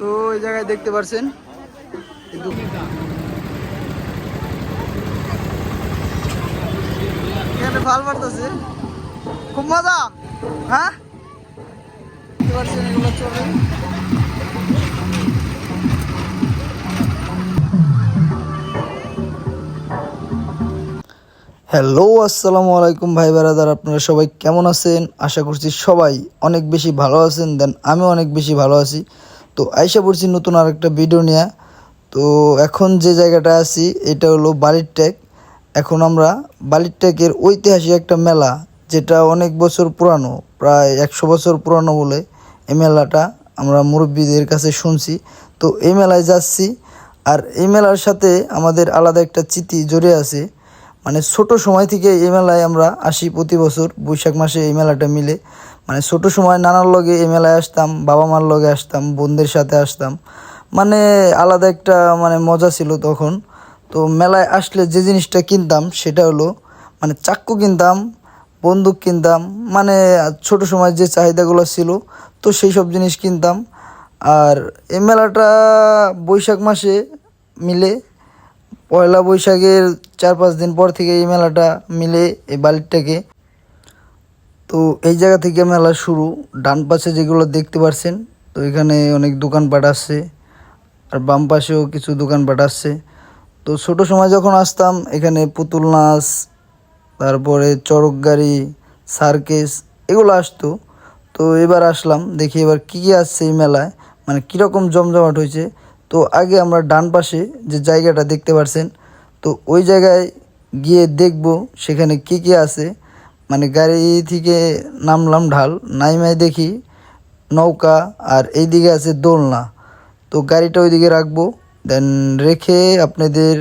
তো ওই জায়গায় দেখতে পারছেন এখানে ফাল মারতেছে, খুব মজা। হ্যাঁ দেখতে পারছেন এগুলো চলে। হ্যালো আসসালামু আলাইকুম ভাই ব্রাদার, আপনারা সবাই কেমন আছেন? আশা করছি সবাই অনেক বেশি ভালো আছেন। দেন আমি অনেক বেশি ভালো আছি। তো আইসা পড়ছি নতুন আরেকটা ভিডিও নিয়ে। তো এখন যে জায়গাটা আছি এটা হলো বালির ট্যাক। এখন আমরা বালির ট্যাকের ঐতিহাসিক একটা মেলা, যেটা অনেক বছর পুরানো, প্রায় 100 বছর পুরানো বলে এই মেলাটা আমরা মুরব্বীদের কাছে শুনছি। তো এই মেলায় যাচ্ছি, আর এই মেলার সাথে আমাদের আলাদা একটা স্মৃতি জড়িয়ে আছে। মানে ছোট সময় থেকে এই মেলায় আমরা আসি প্রতি বছর বৈশাখ মাসে এই মেলাটা মিলে। মানে ছোট সময় নানার লগে এই মেলায় আসতাম, বাবা মার লগে আসতাম, বোনদের সাথে আসতাম। মানে আলাদা একটা মানে মজা ছিল তখন। তো মেলায় আসলে যে জিনিসটা কিনতাম সেটা হলো মানে চাক্কু কিনতাম, বন্দুক কিনতাম, মানে ছোট সময় যে চাহিদাগুলো ছিল তো সেই সব জিনিস কিনতাম। আর এই মেলাটা বৈশাখ মাসে মিলে, পয়লা বৈশাখের 4-5 দিন পর থেকে এই মেলাটা মিলে এই বালিরটাকে। তো এই জায়গা থেকে মেলা শুরু। ডান পাশে যেগুলো দেখতে পাচ্ছেন, তো এখানে অনেক দোকানপাট আছে, আর বাম পাশেও কিছু দোকানপাট আছে। তো ছোট সময় যখন আসতাম এখানে পুতুল নাচ, তারপরে চড়ক গাড়ি, সার্কেস এগুলো আসতো। তো এবার আসলাম, দেখি এবার কী কী আসছে এই মেলায়, মানে কীরকম জমজমাট হয়েছে। তো আগে আমরা ডান পাশে যে জায়গাটা দেখতে পাচ্ছেন, তো ওই জায়গায় গিয়ে দেখব সেখানে কী কী আছে। মানে গাড়ি থেকে নামলাম, ঢাল নাইমাই দেখি নৌকা, আর এইদিকে আছে দোলনা। তো গাড়িটা ওইদিকে রাখবো, দেন রেখে আপনাদের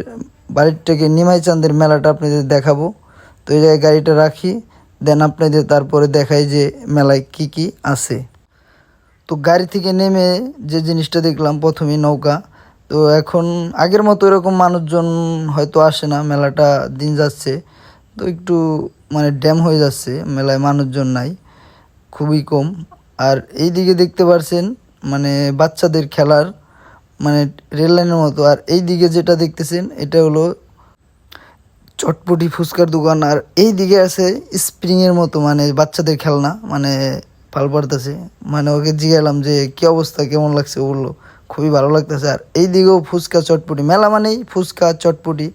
বাড়ির থেকে নিমাই চাঁদের মেলাটা আপনাদের দেখাবো। তো এই জায়গায় গাড়িটা রাখি, দেন আপনাদের তারপরে দেখাই যে মেলায় কি কি আছে। তো গাড়ি থেকে নেমে যে জিনিসটা দেখলাম প্রথমেই নৌকা। তো এখন আগের মতো এরকম মানুষজন হয়তো আসে না, মেলাটা দিন যাচ্ছে তো একটু মানে ড্যাম হয়ে যাচ্ছে, মেলায় মানুষজন নাই, খুবই কম। আর এই দিকে দেখতে পারছেন মানে বাচ্চাদের খেলার মানে রেল লাইনের মতো। আর এই দিকে যেটা দেখতেছেন এটা হলো চটপটি ফুচকার দোকান। আর এই দিকে আছে স্প্রিংয়ের মতো মানে বাচ্চাদের খেলনা, মানে পাল পারতেছে। মানে ওকে জিজ্ঞালাম যে কী অবস্থা, কেমন লাগছে, ও বললো খুবই ভালো লাগতেছে। আর এই দিকেও ফুচকা চটপটি, মেলা মানেই ফুচকা চটপটি,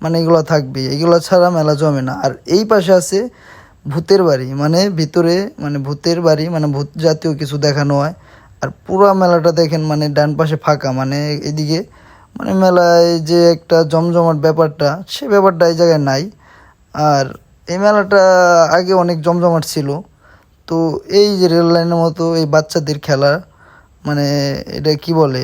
মানে এগুলো থাকবে, এগুলো ছাড়া মেলা জমে না। আর এই পাশে আছে ভূতের বাড়ি, মানে ভিতরে মানে ভূতের বাড়ি, মানে ভূত জাতীয় কিছু দেখানো হয়। আর পুরো মেলাটা দেখেন মানে ডান পাশে ফাঁকা, মানে এদিকে মানে মেলায় যে একটা জমজমাট ব্যাপারটা, সে ব্যাপারটা এই জায়গায় নাই। আর এই মেলাটা আগে অনেক জমজমাট ছিল। তো এই যে রেল লাইনের মতো এই বাচ্চাদের খেলা, মানে এটা কি বলে,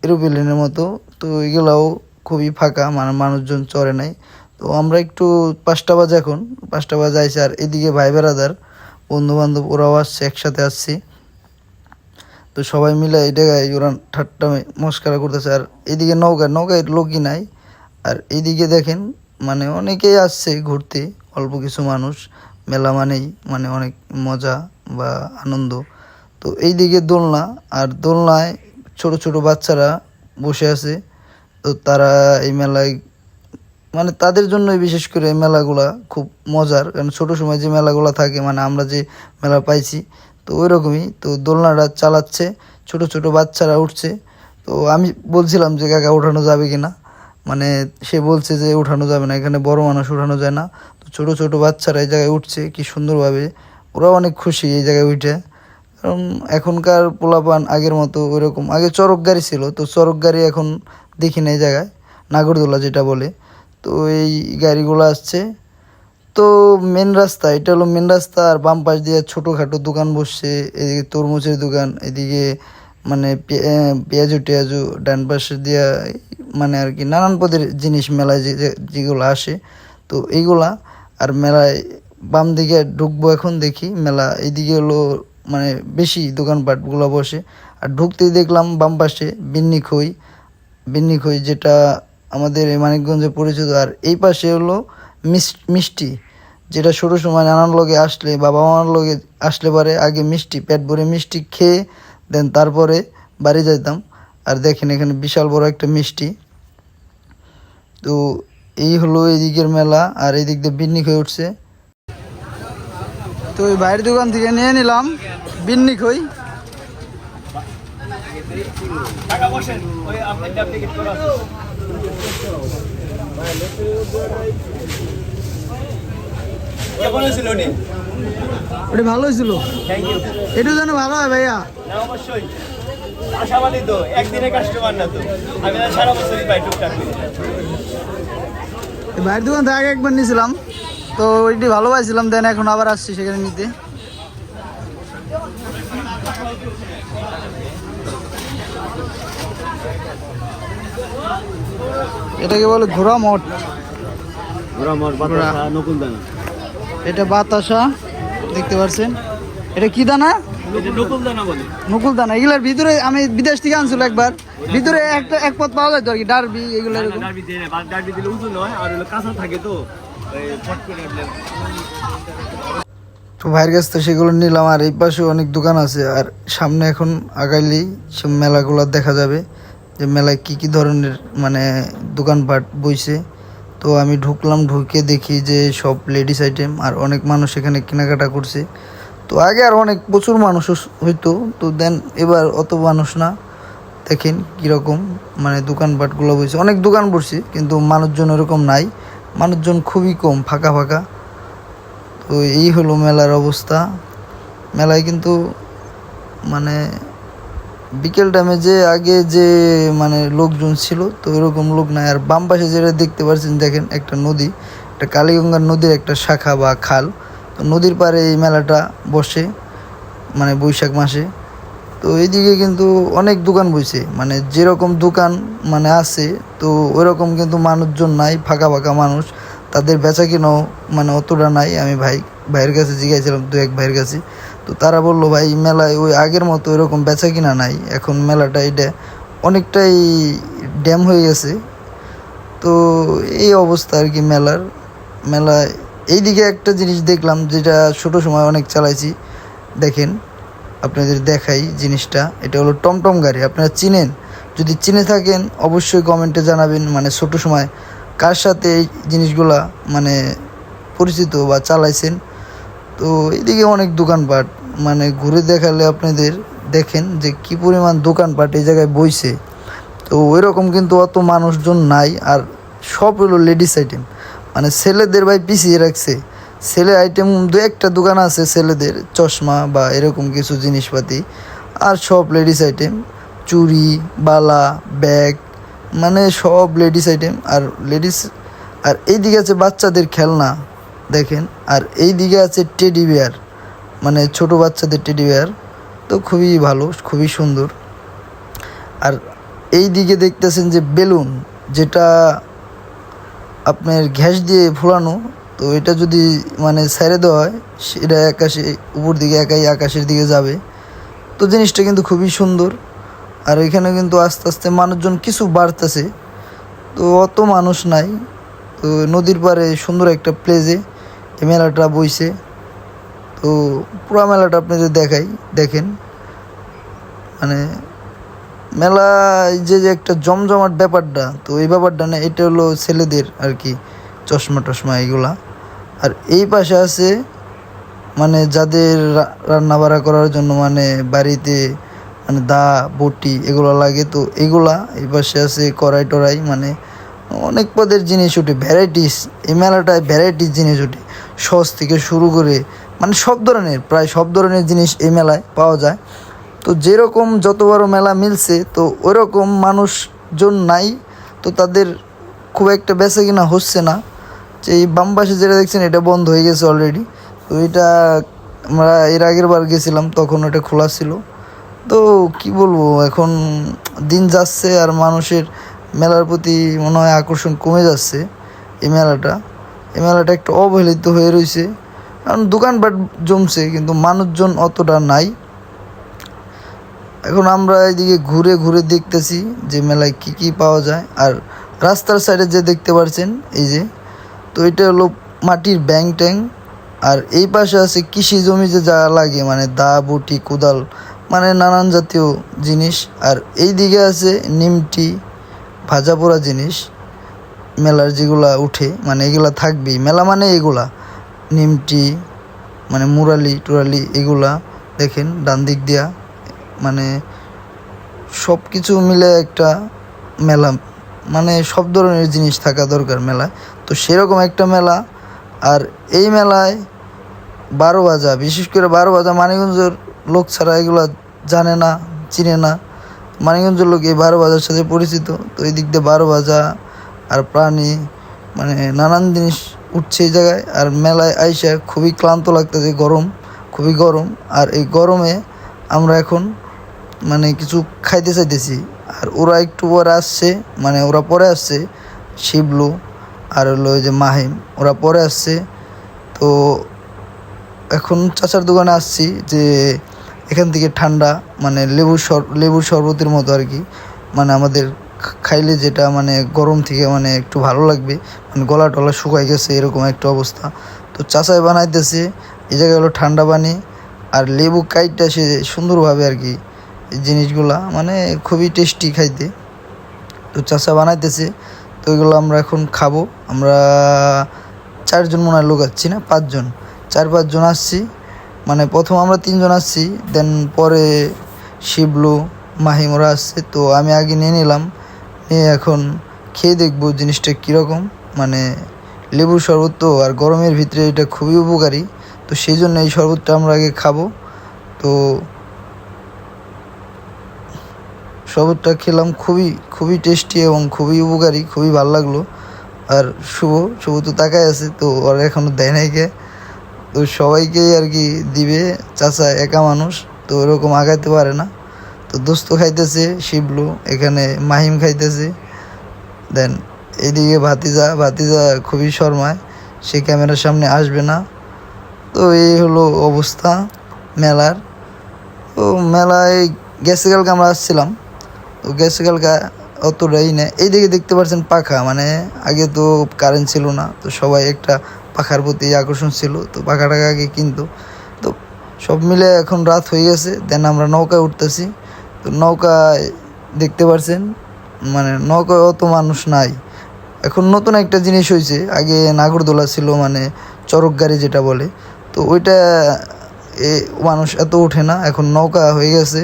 এরোপ্লেনের মতো, তো এগুলাও খুবই ফাঁকা, মানে মানুষজন চড়ে নাই। তো আমরা একটু 5টা বাজে, এখন 5টা বাজে আইসি। আর এদিকে ভাই বেড়াদার বন্ধু বান্ধব ওরাও আসছে, একসাথে আসছি। তো সবাই মিলে এই জায়গায় ওরা ঠাট্টা মস্করা করতেছে। আর এইদিকে নৌকায় লোকই নাই। আর এইদিকে দেখেন মানে অনেকেই আসছে ঘুরতে, অল্প কিছু মানুষ। মেলা মানেই মানে অনেক মজা বা আনন্দ। তো এইদিকে দোলনা, আর দোলনায় ছোট ছোট বাচ্চারা বসে আছে। তো তারা এই মেলায় মানে তাদের জন্যই বিশেষ করে এই মেলাগুলা খুব মজার, কারণ ছোটো সময় যে মেলাগুলো থাকে মানে আমরা যে মেলা পাইছি তো ওই রকমই। তো দোলনাটা চালাচ্ছে, ছোট ছোট বাচ্চারা উঠছে। তো আমি বলছিলাম যে কাকা ওঠানো যাবে কি না, মানে সে বলছে যে ওঠানো যাবে না, এখানে বড় মানুষ ওঠানো যায় না। তো ছোট ছোট বাচ্চারা এই জায়গায় উঠছে কি সুন্দরভাবে, ওরাও অনেক খুশি এই জায়গায় উঠে। কারণ এখনকার পোলাপান আগের মতো ওইরকম, আগে চড়ক গাড়ি ছিল, তো চড়ক গাড়ি এখন দেখি না এই জায়গায়, নাগরদোলা যেটা বলে। তো এই গাড়িগুলো আসছে। তো মেন রাস্তা, এটা হলো মেন রাস্তা। আর বাম পাশ দিয়ে ছোটোখাটো দোকান বসছে, এদিকে তরমুজের দোকান, এদিকে মানে পেঁয়াজু টেয়াজু, ডান পাশে দিয়া মানে আর কি নানান পদের জিনিস মেলায় যেগুলো আসে তো এইগুলা। আর মেলায় বাম দিকে ঢুকবো এখন, দেখি মেলা এইদিকে হলো মানে বেশি দোকানপাটগুলো বসে। আর ঢুকতেই দেখলাম বাম পাশে বিন্নি খই যেটা আমাদের এই মানিকগঞ্জে পরিচিত। আর এই পাশে হলো মিষ্টি, যেটা ছোটো সময় নানান লগে আসলে বাবা মার লগে আসলে পরে আগে মিষ্টি পেট ভরে মিষ্টি খেয়ে দেন তারপরে বাড়ি যাইতাম। আর দেখেন এখানে বিশাল বড় একটা মিষ্টি। তো এই হলো এদিকের মেলা, আর এই দিক দিয়ে বিন্নি হয়ে উঠছে। তো ওই ভাইয়ের দোকান থেকে নিয়ে নিলাম বিন্নি খই। ওটা ভালো হয়েছিল, এটা যেন ভালো হয় ভাইয়া। অবশ্যই আশাবাদী তো, একদিনে কাস্টমার না তো, আমি সারা বছরই পাই টুকটাক। ভাইয়ের দোকান থেকে আগে একবার নিয়েছিলাম, তো ওইটি ভালো পাইছিলাম, দেন এখন আবার আসছি সেখানে নিতে। এটাকে বলে ঘোড়া মঠ। এটা বাতাসা দেখতে পাচ্ছেন, এটা কি দানা? নকুল দানা। এগুলোর ভিতরে আমি বিদেশ থেকে আনছিল একবার, ভিতরে একটা এক পথ পাওয়া যায় তো আর কি, ডারবি এগুলো। তো ভাইয়ের কাছ থেকে সেগুলো নিলাম। আর এই পাশে অনেক দোকান আছে, আর সামনে এখন আগাইলেই সব মেলাগুলো দেখা যাবে যে মেলায় কি কি ধরনের মানে দোকানপাট বইছে। তো আমি ঢুকলাম, ঢুকে দেখি যে সব লেডিস আইটেম, আর অনেক মানুষ এখানে কেনাকাটা করছে। তো আগে আর অনেক প্রচুর মানুষ হইতো, তো দেন এবার অত মানুষ না। দেখেন কীরকম মানে দোকানপাটগুলো বসে, অনেক দোকান বসছে কিন্তু মানুষজন এরকম নাই, মানুষজন খুবই কম, ফাঁকা ফাঁকা। তো এই হলো মেলার অবস্থা। মেলায় কিন্তু মানে বিকেল টাইমে যে আগে যে মানে লোকজন ছিল, তো এরকম লোক নাই। আর বাম পাশে যেটা দেখতে পাচ্ছেন, দেখেন একটা নদী, একটা কালীগঙ্গার নদীর একটা শাখা বা খাল। তো নদীর পাড়ে এই মেলাটা বসে মানে বৈশাখ মাসে। তো এইদিকে কিন্তু অনেক দোকান বইছে, মানে যেরকম দোকান মানে আছে, তো ওইরকম কিন্তু মানুষজন নাই, ফাঁকা ফাঁকা মানুষ। তাদের বেচা কিনাও মানে অতটা নাই। আমি ভাইয়ের কাছে জিজ্ঞাসিলাম, দু এক ভাইয়ের কাছে, তো তারা বললো ভাই মেলায় ওই আগের মতো এরকম বেচা কিনা নাই, এখন মেলাটা এটা অনেকটাই ড্যাম হয়ে গেছে। তো এই অবস্থা আর কি মেলায়। এইদিকে একটা জিনিস দেখলাম যেটা ছোটো সময় অনেক চালাইছি, দেখেন আপনাদের দেখাই জিনিসটা। এটা হলো টমটম গাড়ি। আপনারা চিনেন? যদি চিনে থাকেন অবশ্যই কমেন্টে জানাবেন, মানে ছোটো সময় কার সাথে এই জিনিসগুলা মানে পরিচিত বা চালাইছেন। তো এইদিকে অনেক দোকানপাট, মানে ঘুরে দেখালে আপনাদের দেখেন যে কি পরিমাণ দোকানপাট এই জায়গায় বইছে। তো ওই রকম কিন্তু অত মানুষজন নাই। আর সব হলো লেডিস আইটেম, মানে ছেলেদের ভাই পিছিয়ে রাখছে। ছেলে আইটেম দু একটা দোকান আছে ছেলেদের, চশমা বা এরকম কিছু জিনিসপাতি, আর সব লেডিস আইটেম, চুড়ি, বালা, ব্যাগ, মানে সব লেডিস আইটেম। আর এই দিকে আছে বাচ্চাদের খেলনা দেখেন, আর এই দিকে আছে টেডি বিয়ার, মানে ছোট বাচ্চাদের টেডি বিয়ার। তো খুবই ভালো, খুবই সুন্দর। আর এই দিকে দেখতেছেন যে বেলুন, যেটা আপনার গ্যাস দিয়ে ফোলানো, তো এটা যদি মানে ছেড়ে দেওয়া হয় সেটা আকাশে উপর দিকে একাই আকাশের দিকে যাবে। তো জিনিসটা কিন্তু খুবই সুন্দর। আর এখানে কিন্তু আস্তে আস্তে মানুষজন কিছু বাড়তেছে, তো অত মানুষ নাই। তো নদীর পাড়ে সুন্দর একটা প্লেসে এই মেলাটা বইছে। তো পুরো মেলাটা আপনাদের দেখাই, দেখেন মানে মেলায় যে একটা জমজমাট ব্যাপারটা, তো এই ব্যাপারটা না, এটা হলো ছেলেদের আর কি চশমা টশমা এগুলা। আর এই পাশে আছে মানে যাদের রান্না বাড়া করার জন্য মানে বাড়িতে মানে দা বটি এগুলো লাগে, তো এগুলা। এই পাশে আছে কড়াই টড়াই, মানে অনেক পদের জিনিস ওঠে, ভ্যারাইটিস। এই মেলাটায় ভ্যারাইটিস জিনিস ওঠে, সস থেকে শুরু করে মানে সব ধরনের, প্রায় সব ধরনের জিনিস এই মেলায় পাওয়া যায়। তো যেরকম যত বড় মেলা মিলছে, তো ওইরকম মানুষজন নাই, তো তাদের খুব একটা বেচা কিনা হচ্ছে না। যে এই বাম পাশে যেটা দেখছেন এটা বন্ধ হয়ে গেছে অলরেডি। তো এটা আমরা এর আগের বার গেছিলাম, তখন ওটা খোলা ছিল। তো কি বলবো, এখন দিন যাচ্ছে আর মানুষের মেলার প্রতি মনে হয় আকর্ষণ কমে যাচ্ছে। এই মেলাটা একটু অবহেলিত হয়ে রয়েছে, কারণ দোকানপাট জমছে কিন্তু মানুষজন অতটা নাই। এখন আমরা এদিকে ঘুরে ঘুরে দেখতেছি যে মেলায় কি কি পাওয়া যায়। আর রাস্তার সাইডে যে দেখতে পাচ্ছেন এই যে, তো এটা হলো মাটির ব্যাং ট্যাং। আর এই পাশে আছে কৃষি জমি যে যা লাগে, মানে দা বটি কোদাল মানে নানান জাতীয় জিনিস। আর এই দিকে আছে নিমটি, ভাজা পোড়া জিনিস মেলার যেগুলা উঠে, মানে এগুলা থাকবেই মেলা মানে এগুলা নিমটি, মানে মুরালি টুরালি এগুলা দেখেন ডান দিক দিয়া, মানে সব কিছু মিলে একটা মেলা, মানে সব ধরনের জিনিস থাকা দরকার মেলায়। তো সেরকম একটা মেলা। আর এই মেলায় 12 ভাজা, বিশেষ করে 12 ভাজা মানিকগঞ্জের লোক ছাড়া এগুলা জানে না, চিনে না। মানিকগঞ্জের লোক এই 12 ভাজার সাথে পরিচিত। তো এই দিক দিয়ে 12 ভাজা আর প্রাণী, মানে নানান জিনিস উঠছে এই জায়গায়। আর মেলায় আইসা খুবই ক্লান্ত লাগতেছে, গরম, খুবই গরম। আর এই গরমে আমরা এখন মানে কিছু খাইতে চাইতেছি। আর ওরা একটু পরে আসছে, মানে ওরা পরে আসছে, শিবলু আর হলো ওই যে মাহিম, ওরা পরে আসছে। তো এখন চাচার দোকানে আসছি যে এখান থেকে ঠান্ডা, মানে লেবুর শরবতের মতো আর কি, মানে আমাদের খাইলে যেটা মানে গরম থেকে মানে একটু ভালো লাগবে, মানে গলা টলা শুকাই গেছে এরকম একটা অবস্থা। তো চাচাই বানাইতেছে। এই জায়গায় হলো ঠান্ডা পানি আর লেবু কাইটটা সে সুন্দরভাবে আর কি, এই জিনিসগুলা মানে খুবই টেস্টি খাইতে। তো চাচা বানাইতেছে। তো এগুলো আমরা এখন খাবো। আমরা 4 জন মনে হয় লোক আসছি, না 5 জন, 4-5 জন আসছি। মানে প্রথম আমরা 3 জন আসছি, দেন পরে শিবলু মাহিম ওরা আসছে। তো আমি আগে নিয়ে নিলাম, নিয়ে এখন খেয়ে দেখবো জিনিসটা কীরকম। মানে লেবুর শরবত তো, আর গরমের ভিতরে এটা খুবই উপকারী। তো সেই জন্য এই শরবতটা আমরা আগে খাবো। তো শরবতটা খেলাম, খুবই খুবই টেস্টি এবং খুবই উপকারী, খুবই ভালো লাগলো। আর শুভ তো তাকায় আছে, তো ওরা এখনও দেয় নাই কে। তো সবাইকেই আর কি দিবে, চাচা একা মানুষ তো ওরকম আগাইতে পারে না। তো দোস্ত খাইতেছে, শিবলু এখানে মাহিম খাইতেছে। দেন এইদিকে ভাতিজা খুবই শর্মায়, সে ক্যামেরার সামনে আসবে না। তো এই হলো অবস্থা মেলার। তো মেলায় গেছে কালকে আমরা আসছিলাম, তো গেছে কালকে অতটাই না। এইদিকে দেখতে পাচ্ছেন পাখা, মানে আগে তো কারেন্ট ছিল না, তো সবাই একটা পাখার প্রতি আকর্ষণ ছিল, তো পাখাটাকে আগে কিনতো। তো সব মিলে এখন রাত হয়ে গেছে, দেন আমরা নৌকায় উঠতেছি। তো নৌকায় দেখতে পাচ্ছেন মানে নৌকায় অত মানুষ নাই। এখন নতুন একটা জিনিস হয়েছে, আগে নাগরদোলা ছিল, মানে চরক গাড়ি যেটা বলে। তো ওইটা মানুষ এত ওঠে না, এখন নৌকা হয়ে গেছে।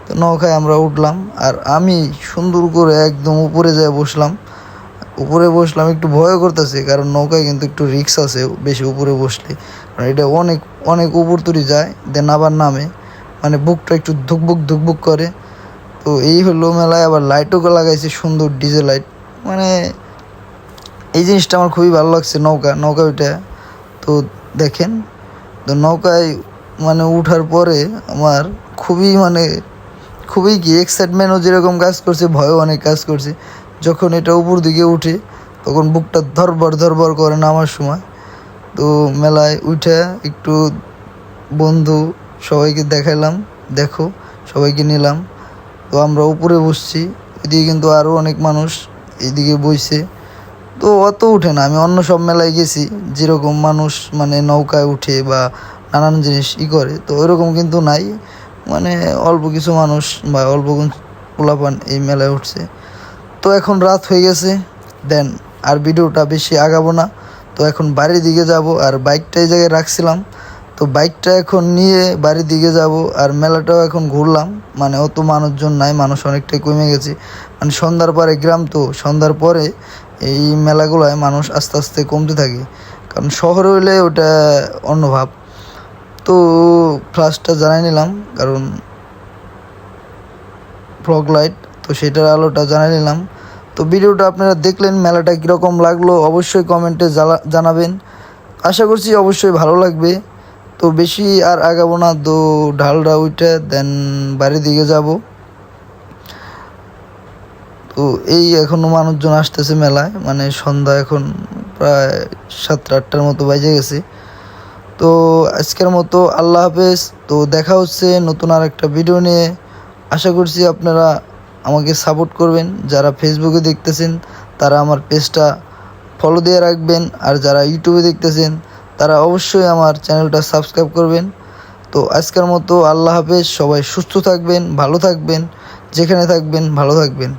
তো নৌকায় আমরা উঠলাম, আর আমি সুন্দর করে একদম উপরে বসলাম। একটু ভয় করতেছে, কারণ নৌকায় কিন্তু একটু রিস্ক আছে বেশি উপরে বসলে, কারণ এটা অনেক অনেক উপর তুলি যায়, দেন আবার নামে, মানে বুকটা একটু ধুকবুক করে। তো এই হলো মেলায়। আবার লাইটও লাগাইছে, সুন্দর ডিজে লাইট, মানে এই জিনিসটা আমার খুবই ভালো লাগছে। নৌকা ওইটা তো দেখেন। তো নৌকায় মানে উঠার পরে আমার খুবই কি এক্সাইটমেন্টও যেরকম কাজ করছে, ভয়ও অনেক কাজ করছে। যখন এটা উপর দিকে উঠে তখন বুকটা ধরবর করে নামার সময়। তো মেলায় উঠে একটু বন্ধু সবাইকে দেখাইলাম, দেখো সবাইকে নিলাম। তো আমরা উপরে বসছি, এদিকে কিন্তু আরও অনেক মানুষ এইদিকে বইছে। তো অত উঠে না, আমি অন্য সব মেলায় গেছি যেরকম মানুষ মানে নৌকায় উঠে বা নানান জিনিস করে, তো ওইরকম কিন্তু নাই। মানে অল্প কিছু মানুষ বা অল্প পোলাপান এই মেলায় উঠছে। তো এখন রাত হয়ে গেছে, দেন আর ভিডিওটা বেশি আগাবো না। তো এখন বাড়ির দিকে যাব, আর বাইকটা এই জায়গায় রাখছিলাম। তো বাইকটা এখন নিয়ে বাড়ির দিকে যাব। আর মেলাটাও এখন ঘুরলাম, মানে অত মানুষজন নাই, মানুষ অনেকটাই কমে গেছে। মানে সন্ধ্যার পরে গ্রাম, তো সন্ধ্যার পরে এই মেলাগুলোয় মানুষ আস্তে আস্তে কমতে থাকে, কারণ শহরে হইলে ওটা অন্য ভাব। তো ফ্লাশটা জানাই নিলাম, কারণ ফগ লাইট, তো সেটার আলোটা জানাই নিলাম। তো ভিডিওটা আপনারা দেখলেন, মেলাটা কীরকম লাগলো অবশ্যই কমেন্টে জানাবেন। আশা করছি অবশ্যই ভালো লাগবে। তো বেশি আর আগাবো না, তো ঢালটা উইটা দেন বাড়ির দিকে যাব। তো এই এখনও মানুষজন আসতেছে মেলায়, মানে সন্ধ্যা এখন প্রায় 7-8টার মতো বাজে গেছে। তো আজকের মতো আল্লাহ হাফেজ। তো দেখা হচ্ছে নতুন আর একটা ভিডিও নিয়ে। আশা করছি আপনারা আমাকে সাপোর্ট করবেন। যারা ফেসবুকে দেখতেছেন তারা আমার পেজটা ফলো দিয়ে রাখবেন, আর যারা ইউটিউবে দেখতেছেন তারা অবশ্যই আমার চ্যানেলটা সাবস্ক্রাইব করবেন। তো আজকের মতো আল্লাহ হাফেজ, সবাই সুস্থ থাকবেন, ভালো থাকবেন, যেখানে থাকবেন ভালো থাকবেন।